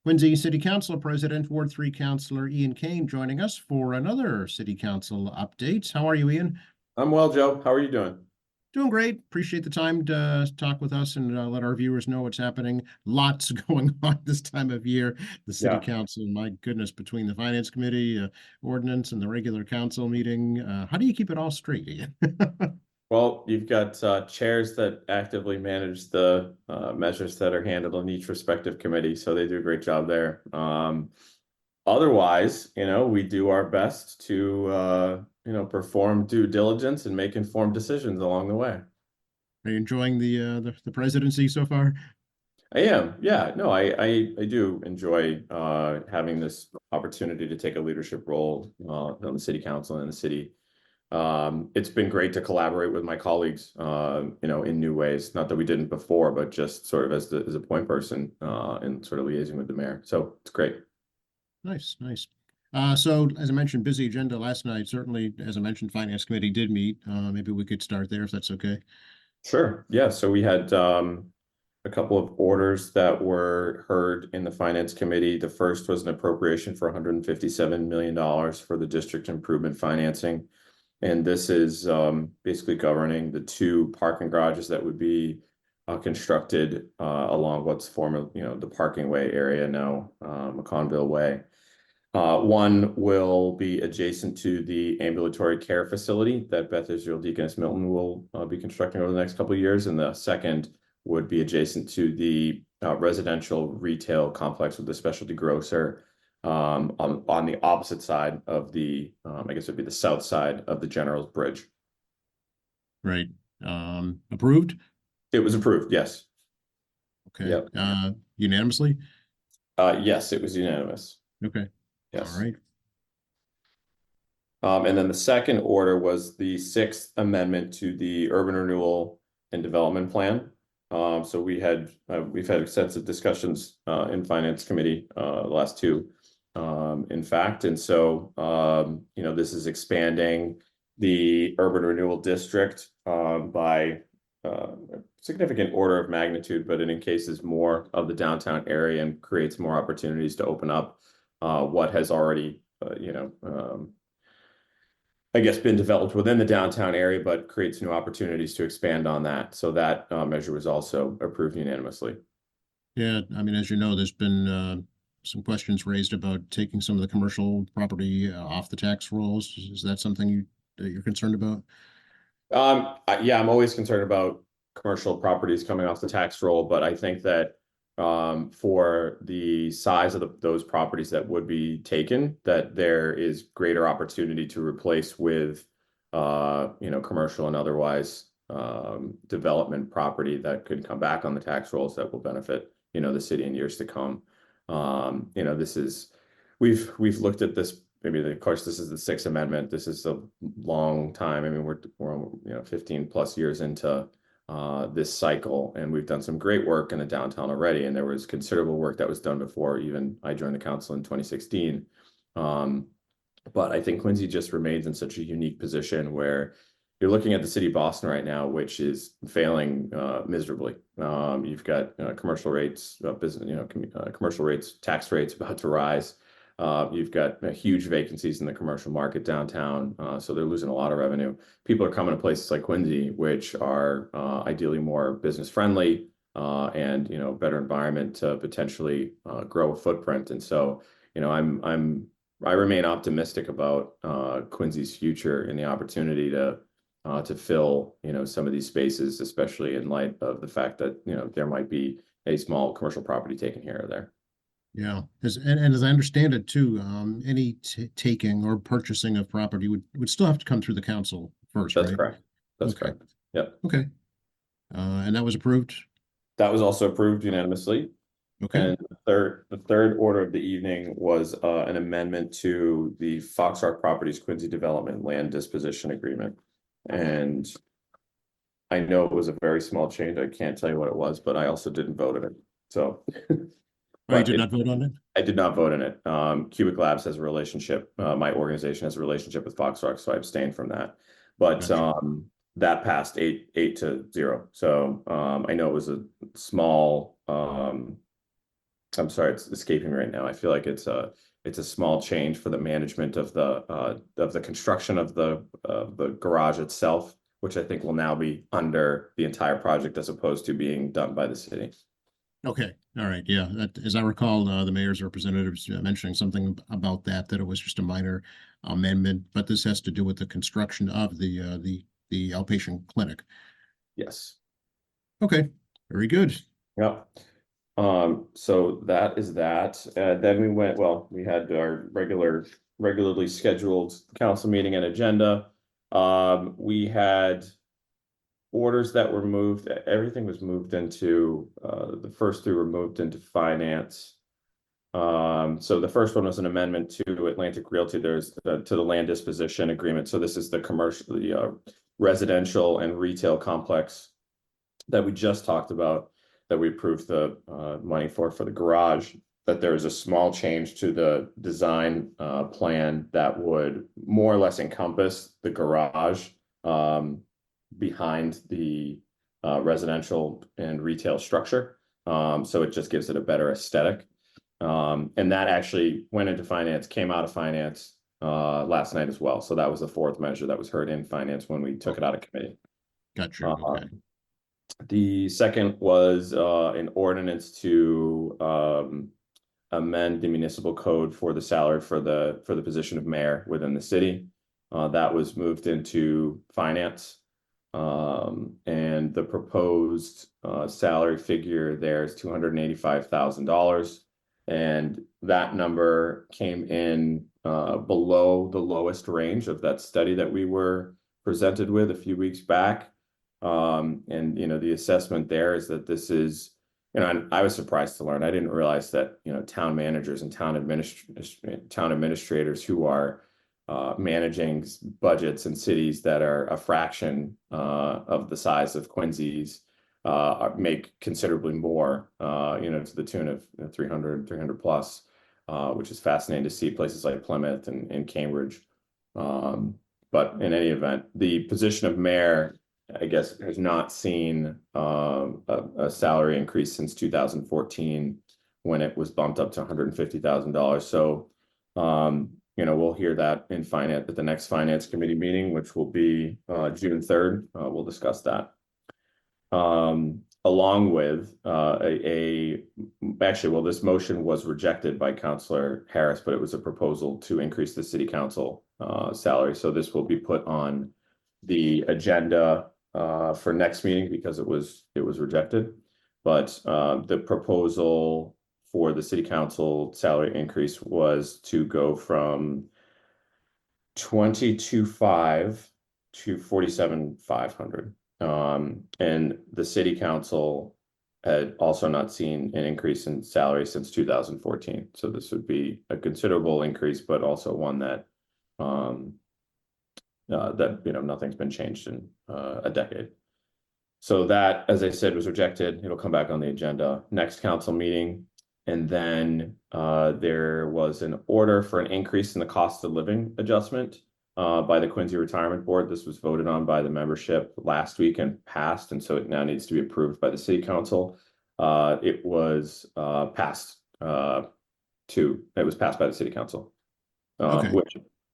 Quincy City Council President, Ward 3 Councilor Ian Kane joining us for another City Council update. How are you, Ian? I'm well, Joe. How are you doing? Doing great. Appreciate the time to talk with us and let our viewers know what's happening. Lots going on this time of year. The City Yeah. Council, my goodness, between the Finance Committee, ordinance, and the regular council meeting. How do you keep it all straight, Ian? Well, you've got chairs that actively manage the measures that are handled on each respective committee, so they do a great job there. Otherwise, we do our best to perform due diligence and make informed decisions along the way. Are you enjoying the presidency so far? I am, yeah. No, I do enjoy having this opportunity to take a leadership role on the city council and the city. It's been great to collaborate with my colleagues, in new ways. Not that we didn't before, but just sort of as a point person, and sort of liaising with the mayor. So it's great. Nice, nice. So as I mentioned, busy agenda last night. Certainly, as I mentioned, Finance Committee did meet. Maybe we could start there if that's okay. Sure. Yeah. So we had a couple of orders that were heard in the finance committee. The first was an appropriation for $157 million for the district improvement financing. And this is basically governing the two parking garages that would be constructed along what's formerly, the parking way area now, McConville Way. One will be adjacent to the ambulatory care facility that Beth Israel Deaconess Milton will be constructing over the next couple of years. And the second would be adjacent to the residential retail complex with the specialty grocer on the opposite side of the, I guess it'd be the south side of the General's Bridge. Right. Approved? It was approved, yes. Okay. Yep. Unanimously? Yes, it was unanimous. Okay. Yes. All right. And then the second order was the Sixth Amendment to the Urban Renewal and Development Plan. So we've had extensive discussions in Finance Committee, the last two, in fact. And so, this is expanding the Urban Renewal District by a significant order of magnitude, but it encases more of the downtown area and creates more opportunities to open up what has already, I guess, been developed within the downtown area, but creates new opportunities to expand on that. So that measure was also approved unanimously. Yeah. I mean, as you know, there's been some questions raised about taking some of the commercial property off the tax rolls. Is that something that you're concerned about? Yeah, I'm always concerned about commercial properties coming off the tax roll, but I think that for the size of those properties that would be taken, that there is greater opportunity to replace with, commercial and otherwise development property that could come back on the tax rolls that will benefit, the city in years to come. This is we've looked at this. Maybe, of course, this is the Sixth Amendment. This is a long time. I mean, we're 15 plus years into this cycle, and we've done some great work in the downtown already. And there was considerable work that was done before even I joined the council in 2016. But I think Quincy just remains in such a unique position where you're looking at the city of Boston right now, which is failing miserably. You've got commercial rates, commercial rates, tax rates about to rise. You've got huge vacancies in the commercial market downtown, so they're losing a lot of revenue. People are coming to places like Quincy, which are ideally more business friendly and better environment to potentially grow a footprint. And so, I remain optimistic about Quincy's future and the opportunity to fill some of these spaces, especially in light of the fact that there might be a small commercial property taken here or there. Yeah, and as I understand it too, any taking or purchasing of property would still have to come through the council first, That's right? correct. That's Okay. correct. Yep. Okay. And that was approved. That was also approved unanimously. Okay. And the third order of the evening was an amendment to the Fox Rock Properties Quincy Development Land Disposition Agreement. And I know it was a very small change. I can't tell you what it was, but I also didn't vote on it. So, Oh, you but did not vote on it? I did not vote in it. Cubic Labs has a relationship. My organization has a relationship with Fox Rock, so I abstained from that. But Gotcha. that passed 8-0. So I know it was a small I'm sorry, it's escaping me right now. I feel like it's a small change for the management of the construction of the garage itself, which I think will now be under the entire project as opposed to being done by the city. Okay, all right, yeah, that, as I recall, the mayor's representatives mentioning something about that, that it was just a minor amendment, but this has to do with the construction of the outpatient clinic. Yes. Okay, very good. Yep. So that is that. Then we had our regularly scheduled council meeting and agenda. We had orders that were moved, everything was moved into, the first three were moved into finance. So the first one was an amendment to Atlantic Realty. There's to the land disposition agreement. So this is the residential and retail complex that we just talked about, that we approved the money for the garage. That there is a small change to the design plan that would more or less encompass the garage behind the residential and retail structure. So it just gives it a better aesthetic. And that actually went into finance, came out of finance last night as well. So that was the fourth measure that was heard in finance when we took it out of committee. Gotcha, okay. The second was an ordinance to amend the municipal code for the salary for the position of mayor within the city. That was moved into finance. And the proposed salary figure there is $285,000. And that number came in below the lowest range of that study that we were presented with a few weeks back. And the assessment there is that this is, I was surprised to learn. I didn't realize that, town managers and town administrators who are managing budgets in cities that are a fraction of the size of Quincy's make considerably more, to the tune of 300 plus, which is fascinating to see places like Plymouth and Cambridge. But in any event, the position of mayor, I guess, has not seen a salary increase since 2014 when it was bumped up to $150,000. So, we'll hear that in finance at the next finance committee meeting, which will be June 3rd. We'll discuss that. Along with this motion was rejected by Councilor Harris, but it was a proposal to increase the city council salary. So this will be put on the agenda for next meeting because it was rejected. But the proposal for the city council salary increase was to go from 22,500 to 47,500. And the city council had also not seen an increase in salary since 2014. So this would be a considerable increase, but also one that nothing's been changed in a decade. So that, as I said, was rejected. It'll come back on the agenda next council meeting. And then there was an order for an increase in the cost of living adjustment by the Quincy Retirement Board. This was voted on by the membership last week and passed, and so it now needs to be approved by the city council. It was passed by the city council. Okay.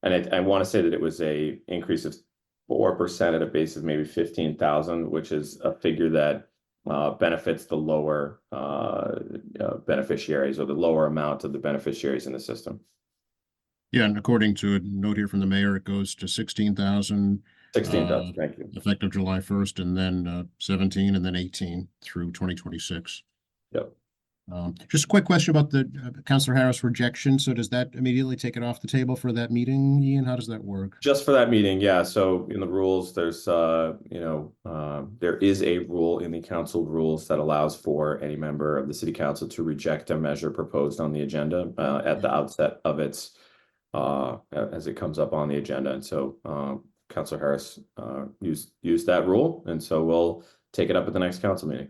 I want to say that it was a increase of 4% at a base of maybe 15,000, which is a figure that benefits the lower beneficiaries, or the lower amount of the beneficiaries in the system. Yeah, and according to a note here from the mayor, it goes to 16,000. 16,000, thank you. Effective July 1st, and then 17, and then 18 through 2026. Yep. Just a quick question about the Councilor Harris rejection. So does that immediately take it off the table for that meeting, Ian? How does that work? Just for that meeting, yeah. So in the rules, there's there is a rule in the council rules that allows for any member of the city council to reject a measure proposed on the agenda at the outset of its as it comes up on the agenda. And so Councilor Harris used that rule, and so we'll take it up at the next council meeting.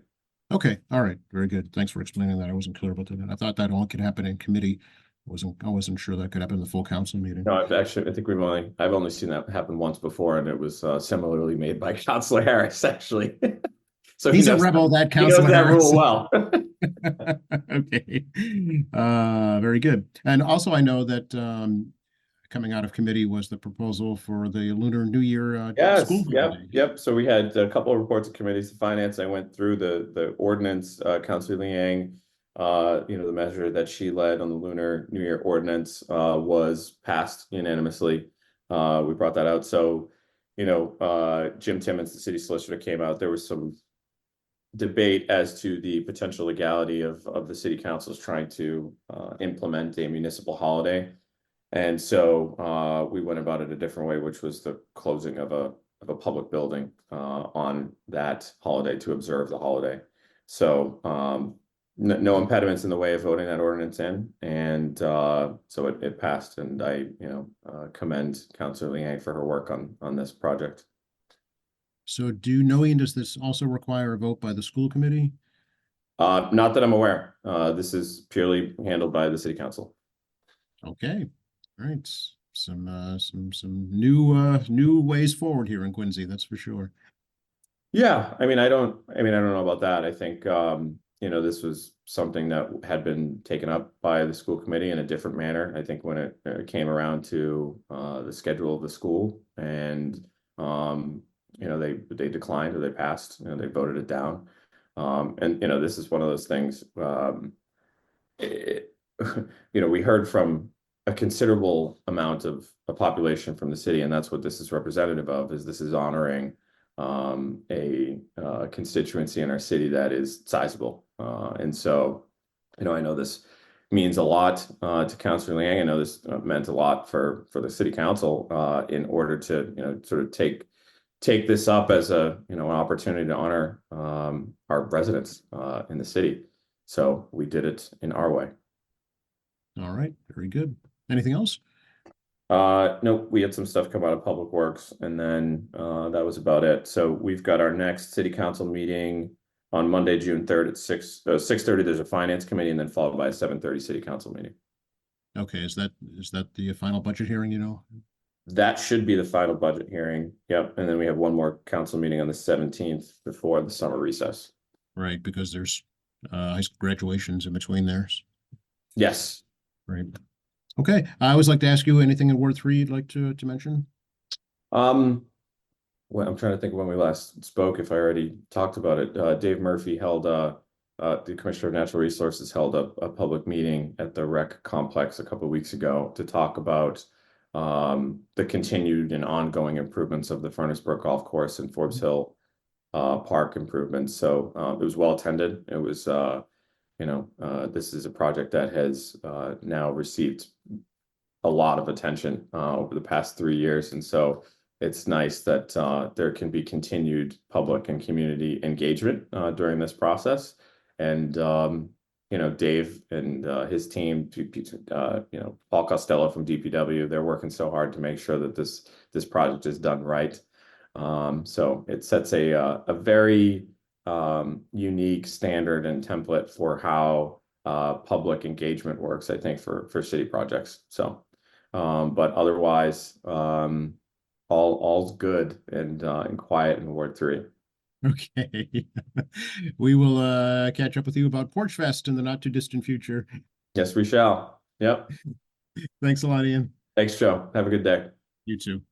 Okay, all right, very good. Thanks for explaining that. I wasn't clear about that. I thought that all could happen in committee. I wasn't sure that could happen in the full council meeting. No, I think I've only seen that happen once before, and it was similarly made by Councilor Harris, actually. So He's a rebel, that he knows Councilman that Harris. rule well. Okay, very good. And also, I know that coming out of committee was the proposal for the Lunar New Year school Yes, yep, holiday. yep. So we had a couple of reports of committees of finance. I went through the ordinance, Councilor Liang, the measure that she led on the Lunar New Year ordinance was passed unanimously. We brought that out. So, Jim Timmons, the city solicitor, came out. There was some debate as to the potential legality of the city councils trying to implement a municipal holiday. And so we went about it a different way, which was the closing of a public building on that holiday to observe the holiday. So no impediments in the way of voting that ordinance in, and so it passed. And I commend Councilor Liang for her work on this project. So do you know, Ian, does this also require a vote by the school committee? Not that I'm aware. This is purely handled by the city council. Okay, all right. Some new ways forward here in Quincy, that's for sure. Yeah, I don't know about that. I think this was something that had been taken up by the school committee in a different manner. I think when it came around to the schedule of the school, and they declined, or they passed, they voted it down. And this is one of those things. We heard from a considerable amount of a population from the city, and that's what this is representative of. Is this is honoring a constituency in our city that is sizable, and so I know this means a lot to Councilor Liang. I know this meant a lot for the city council in order to sort of take this up as an opportunity to honor our residents in the city. So we did it in our way. All right, very good. Anything else? No, we had some stuff come out of Public Works, and then that was about it. So we've got our next city council meeting on Monday, June 3rd at 6:30. There's a finance committee, and then followed by a 7:30 city council meeting. Okay, is that the final budget hearing, That should be the final budget hearing. Yep. And then we have one more council meeting on the 17th before the summer recess. Right, because there's high school graduations in between theirs. Yes. Right. Okay. I always like to ask you anything in Ward 3 you'd like to mention. Well, I'm trying to think of when we last spoke, if I already talked about it. Dave Murphy held the Commissioner of Natural Resources held a public meeting at the rec complex a couple of weeks ago to talk about the continued and ongoing improvements of the Furnace Brook Golf Course and Forbes Hill Park improvements. So it was well attended. It was this is a project that has now received a lot of attention over the past 3 years, and so it's nice that there can be continued public and community engagement during this process. And Dave and his team, Paul Costello from DPW, they're working so hard to make sure that this project is done right. So it sets a very unique standard and template for how public engagement works, I think, for city projects. So, but otherwise, all's good and quiet in Ward 3. Okay. We will catch up with you about Porch Fest in the not too distant future. Yes, we shall. Yep. Thanks a lot, Ian. Thanks, Joe. Have a good day. You too.